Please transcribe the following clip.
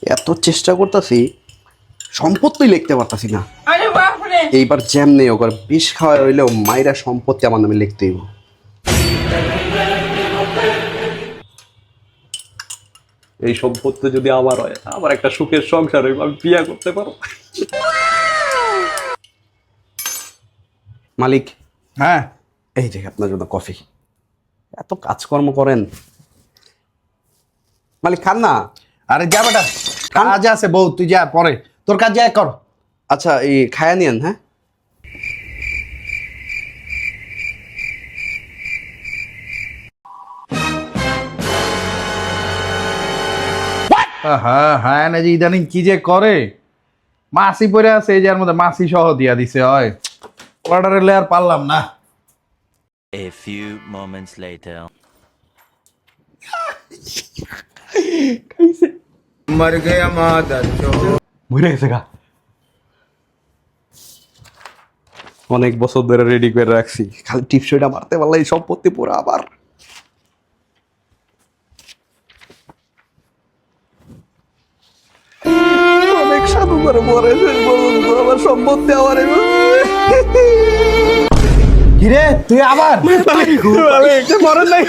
এত চেষ্টা করতেছি, সম্পত্তি লিখতে পারতাছি না। আরে বাপরে, এইবার জ্যাম নেই ওর বিষ খাওয়া হইলেও মাইরা সম্পত্তি আমার নামে লিখতে হইব। এই সম্পত্তি যদি আমার হয়, আমার একটা সুখের সংসার হইব, আমি বিয়ে করতে পারবো। মালিক, হ্যাঁ, এই যে আপনার জন্য কফি। এত কাজকর্ম করেন মালিক, খান না। আরে যা বেটা, কাজ আছে বউ, তুই যা পরে তোর কাজ যা কর। আচ্ছা, এই খায়া নিয়েন। হ্যাঁ, হ্যাঁ হ্যাঁ, না যে ইদানিং কি যে করে, মাসি পরে আছে এই যার মধ্যে মাসি সহ দিয়া দিছে, হয় অর্ডারে লেয়ার পারলাম না। A few moments later. মরে গেছে গা। অনেক বছর ধরে রেডি করে রাখছি, খালি টিপসইটা মারতে পারলে এই সম্পত্তি পুরো আবার। অনেক সাধু করে মরে শেষ পর্যন্ত আমার সম্পত্তি আমার। কিরে তুই আবার মরেন নাই।